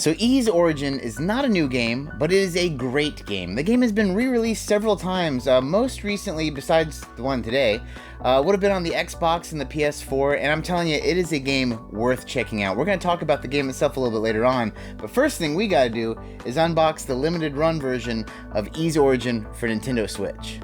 So Ys Origin is not a new game, but it is a great game. The game has been re-released several times, most recently, besides the one today, would have been on the Xbox and the PS4, and I'm telling you, it is a game worth checking out. We're going to talk about the game itself a little bit later on, but first thing we got to do is unbox the limited run version of Ys Origin for Nintendo Switch.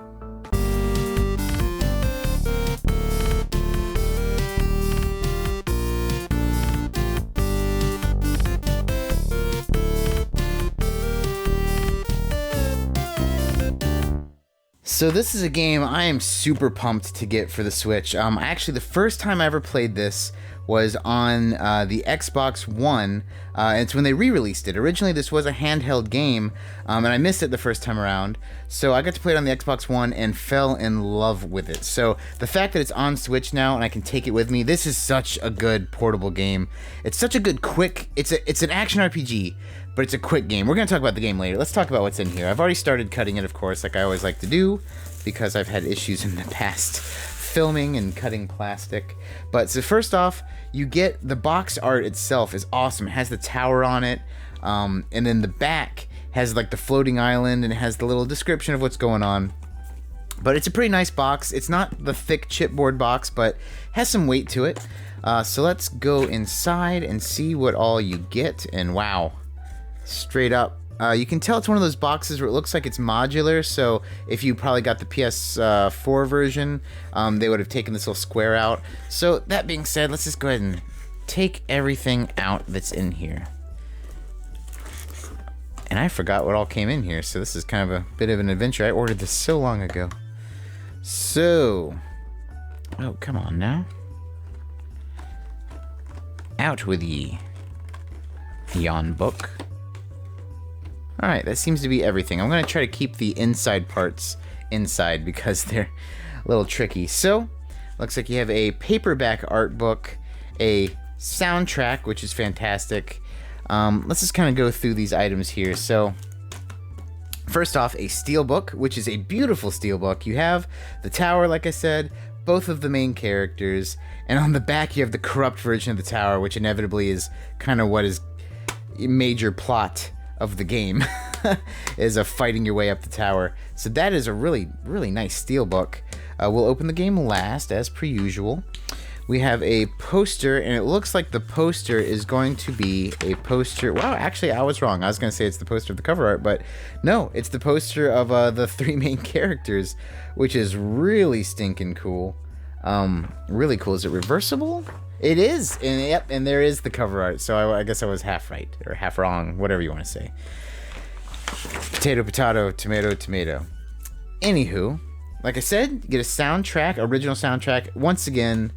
So this is a game I am super pumped to get for the Switch. Actually, the first time I ever played this was on the Xbox One. It's when they re-released it. Originally, this was a handheld game, and I missed it the first time around. So I got to play it on the Xbox One and fell in love with it. So the fact that it's on Switch now and I can take it with me, this is such a good portable game. It's such a good quick. It's an action RPG. But it's a quick game. We're going to talk about the game later. Let's talk about what's in here. I've already started cutting it, of course, like I always like to do, because I've had issues in the past filming and cutting plastic. But so first off, you get the box art itself is awesome. It has the tower on it, and then the back has like the floating island, and it has the little description of what's going on. But it's a pretty nice box. It's not the thick chipboard box, but has some weight to it. So let's go inside and see what all you get, and wow. Straight up. You can tell it's one of those boxes where it looks like it's modular, so if you probably got the PS4 version, they would have taken this little square out. So that being said, let's just go ahead and take everything out that's in here. And I forgot what all came in here, so this is kind of a bit of an adventure. I ordered this so long ago. So, oh, come on now. Out with ye. Yon book. Alright, that seems to be everything. I'm going to try to keep the inside parts inside because they're a little tricky. So, looks like you have a paperback art book, a soundtrack, which is fantastic. Let's just kind of go through these items here. So, first off, a steelbook, which is a beautiful steelbook. You have the tower, like I said, both of the main characters, and on the back you have the corrupt version of the tower, which inevitably is kind of what is major plot of the game is fighting your way up the tower. So that is a really, really nice steelbook. We'll open the game last, as per usual. We have a poster, and it looks like the poster is going to be a poster. Wow, actually, I was wrong. I was going to say it's the poster of the cover art, but no, it's the poster of the three main characters, which is really stinking cool. Really cool. Is it reversible? It is, and yep, and there is the cover art, so I guess I was half right, or half wrong, whatever you want to say. Potato, potato, tomato, tomato. Anywho, like I said, you get a soundtrack, original soundtrack. Once again,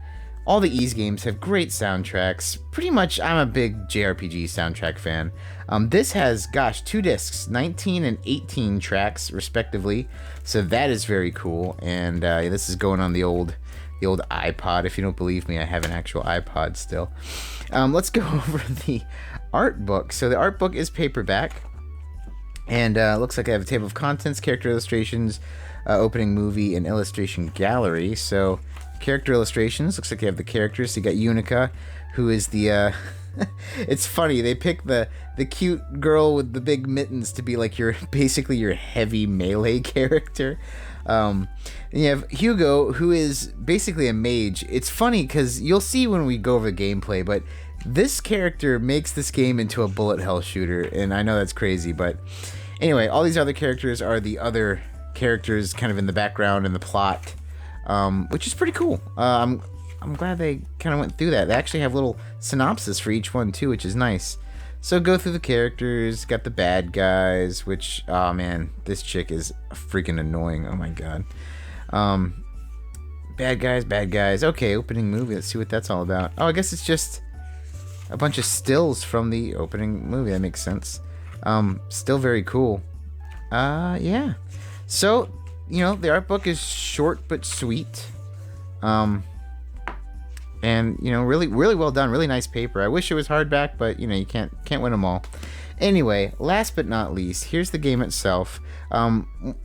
all the Ys games have great soundtracks. Pretty much, I'm a big JRPG soundtrack fan. This has, gosh, 2 discs, 19 and 18 tracks, respectively, so that is very cool, and this is going on the old iPod. If you don't believe me, I have an actual iPod still. Let's go over the art book. So the art book is paperback, and looks like I have a table of contents, character illustrations, opening movie, and illustration gallery. So character illustrations, looks like you have the characters. So you got Yunica, who is the it's funny, they pick the cute girl with the big mittens to be like basically your heavy melee character. And you have Hugo, who is basically a mage. It's funny because you'll see when we go over the gameplay, but this character makes this game into a bullet hell shooter, and I know that's crazy, but anyway, all these other characters are the other characters kind of in the background and the plot, which is pretty cool. I'm glad they kind of went through that. They actually have little synopsis for each one too, which is nice. So go through the characters, got the bad guys, which, oh man, this chick is freaking annoying, oh my god. Bad guys, okay, opening movie, let's see what that's all about. Oh, I guess it's just a bunch of stills from the opening movie, that makes sense. Still very cool. Yeah. So, you know, the art book is short but sweet. And, you know, really, really well done. Really nice paper. I wish it was hardback, but, you know, you can't win them all. Anyway, last but not least, here's the game itself.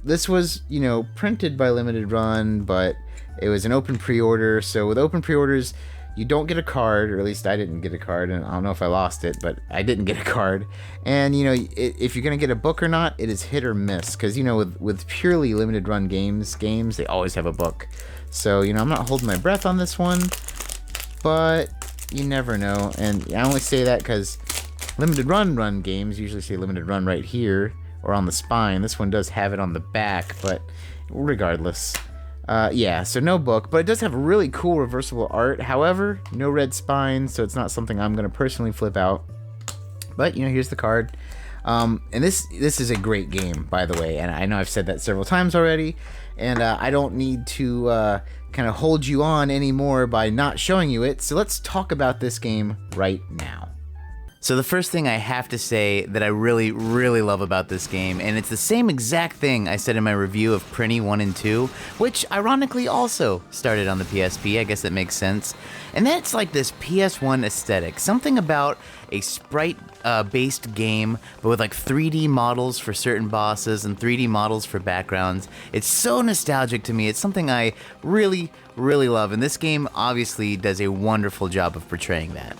This was, you know, printed by Limited Run, but it was an open pre-order. So with open pre-orders, you don't get a card, or at least I didn't get a card, and I don't know if I lost it, but I didn't get a card. And, you know, if you're going to get a book or not, it is hit or miss, because, you know, with purely limited run games, they always have a book. So, you know, I'm not holding my breath on this one, but you never know. And I only say that because limited run games usually say limited run right here, or on the spine. This one does have it on the back, but regardless. Yeah, so no book, but it does have really cool reversible art. However, no red spines, so it's not something I'm going to personally flip out. But, you know, here's the card. And this is a great game, by the way, and I know I've said that several times already, and I don't need to kind of hold you on anymore by not showing you it, so let's talk about this game right now. So the first thing I have to say that I really, really love about this game, and it's the same exact thing I said in my review of Prinny 1 and 2, which ironically also started on the PSP, I guess that makes sense, and that's like this PS1 aesthetic, something about a sprite-based game, but with like 3D models for certain bosses and 3D models for backgrounds. It's so nostalgic to me, it's something I really, really love, and this game obviously does a wonderful job of portraying that.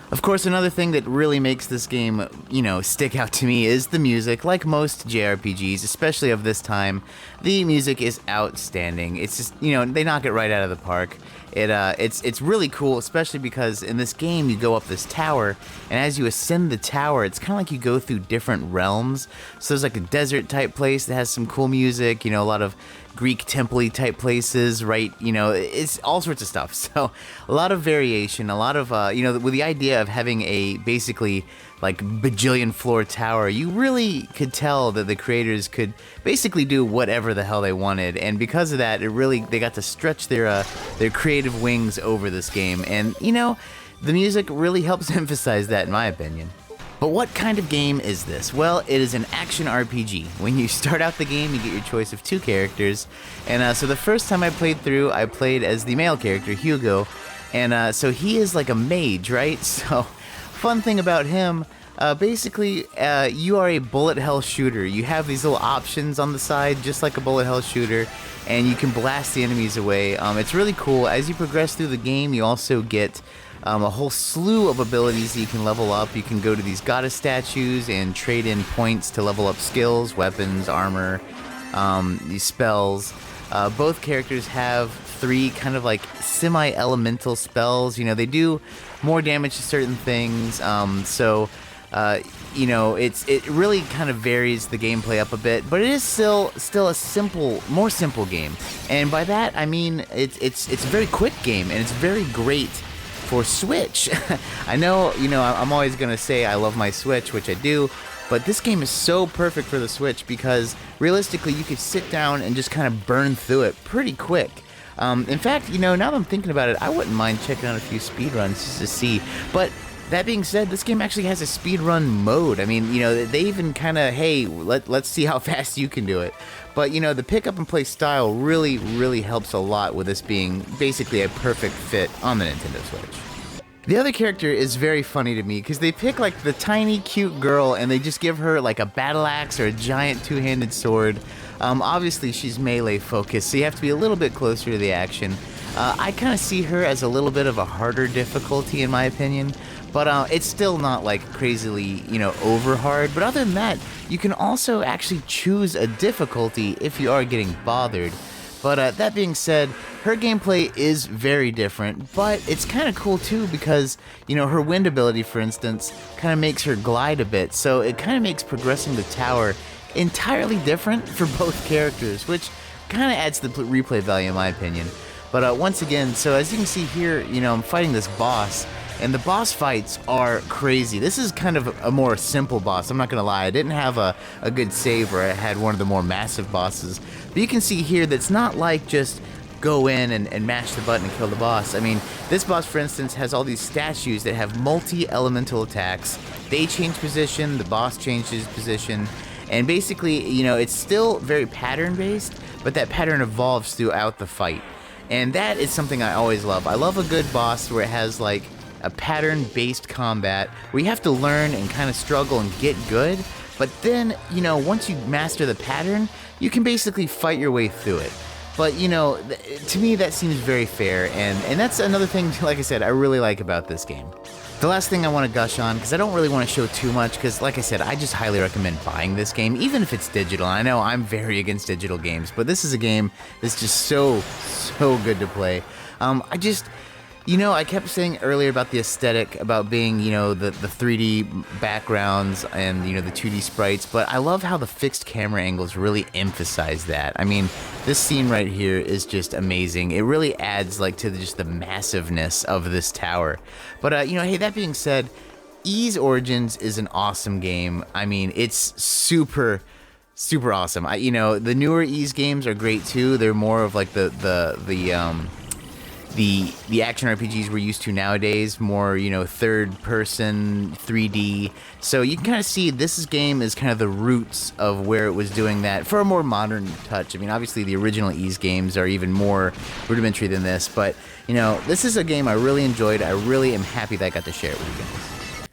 Of course, another thing that really makes this game, you know, stick out to me is the music. Like most JRPGs, especially of this time, the music is outstanding. It's just, you know, they knock it right out of the park. It's really cool, especially because in this game you go up this tower, and as you ascend the tower, it's kind of like you go through different realms. So there's like a desert type place that has some cool music, you know, a lot of Greek temple-y type places, right? You know, it's all sorts of stuff. So a lot of variation, a lot of, you know, with the idea of having a basically like bajillion floor tower, you really could tell that the creators could basically do whatever the hell they wanted. And because of that, they got to stretch their creative wings over this game. And, you know, the music really helps emphasize that, in my opinion. But what kind of game is this? Well, it is an action RPG. When you start out the game, you get your choice of 2 characters. And so the first time I played through, I played as the male character, Hugo. And so he is like a mage, right? So, fun thing about him, basically, you are a bullet hell shooter. You have these little options on the side, just like a bullet hell shooter, and you can blast the enemies away. It's really cool. As you progress through the game, you also get a whole slew of abilities that you can level up. You can go to these goddess statues and trade in points to level up skills, weapons, armor, these spells. Both characters have 3 kind of like semi-elemental spells. You know, they do more damage to certain things. You know, it really kind of varies the gameplay up a bit, but it is still a more simple game. And by that I mean it's a very quick game, and it's very great for Switch. I know, you know, I'm always gonna say I love my Switch, which I do, but this game is so perfect for the Switch because realistically you could sit down and just kind of burn through it pretty quick. In fact, you know, now that I'm thinking about it, I wouldn't mind checking out a few speedruns just to see. But that being said, this game actually has a speedrun mode. I mean, you know, they even kind of, hey, let's see how fast you can do it. But, you know, the pick up and play style really, really helps a lot with this being basically a perfect fit on the Nintendo Switch. The other character is very funny to me because they pick like the tiny cute girl and they just give her like a battle axe or a giant 2-handed sword. Obviously she's melee focused, so you have to be a little bit closer to the action. I kind of see her as a little bit of a harder difficulty in my opinion, but it's still not like crazily, you know, over hard. But other than that, you can also actually choose a difficulty if you are getting bothered. But that being said, her gameplay is very different, but it's kind of cool too because, you know, her wind ability, for instance, kind of makes her glide a bit, so it kind of makes progressing the tower entirely different for both characters, which kind of adds to the replay value in my opinion. But once again, so as you can see here, you know, I'm fighting this boss, and the boss fights are crazy. This is kind of a more simple boss, I'm not gonna lie. I didn't have a good save where I had one of the more massive bosses. But you can see here that's not like just go in and mash the button and kill the boss. I mean, this boss, for instance, has all these statues that have multi-elemental attacks. They change position, the boss changes position, and basically, you know, it's still very pattern-based, but that pattern evolves throughout the fight. And that is something I always love. I love a good boss where it has like a pattern-based combat where you have to learn and kind of struggle and get good, but then, you know, once you master the pattern, you can basically fight your way through it. But, you know, to me that seems very fair, and that's another thing, like I said, I really like about this game. The last thing I want to gush on, because I don't really want to show too much, because like I said, I just highly recommend buying this game, even if it's digital. I know I'm very against digital games, but this is a game that's just so good to play. You know, I kept saying earlier about the aesthetic, about being, you know, the 3D backgrounds and, you know, the 2D sprites, but I love how the fixed camera angles really emphasize that. I mean, this scene right here is just amazing. It really adds, like, to just the massiveness of this tower. But, you know, hey, that being said, Ys Origins is an awesome game. I mean, it's super awesome. You know, the newer Ys games are great too. They're more of like the action RPGs we're used to nowadays, more, you know, third person 3D. So you can kind of see this game is kind of the roots of where it was doing that for a more modern touch. I mean, obviously the original Ys games are even more rudimentary than this, but, you know, this is a game I really enjoyed. I really am happy that I got to share it with you guys.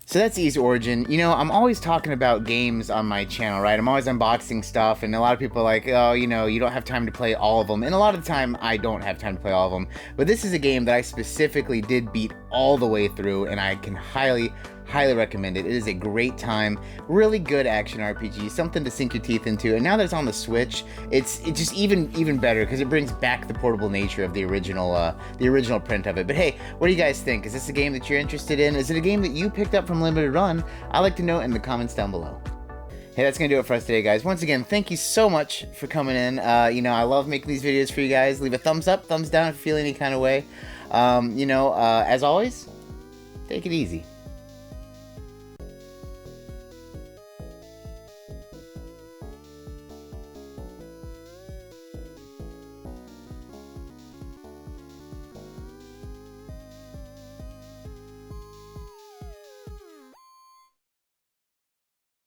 So that's Ys Origin. You know, I'm always talking about games on my channel, right? I'm always unboxing stuff, and a lot of people are like, oh, you know, you don't have time to play all of them. And a lot of the time, I don't have time to play all of them. But this is a game that I specifically did beat all the way through, and I can highly recommend it. It is a great time, really good action RPG, something to sink your teeth into. And now that it's on the Switch, it's just even better because it brings back the portable nature of the original print of it. But hey, what do you guys think? Is this a game that you're interested in? Is it a game that you picked up from Limited Run? I'd like to know in the comments down below. Hey, that's gonna do it for us today, guys. Once again, thank you so much for coming in. You know, I love making these videos for you guys. Leave a thumbs up, thumbs down if you feel any kind of way. You know, as always, take it easy.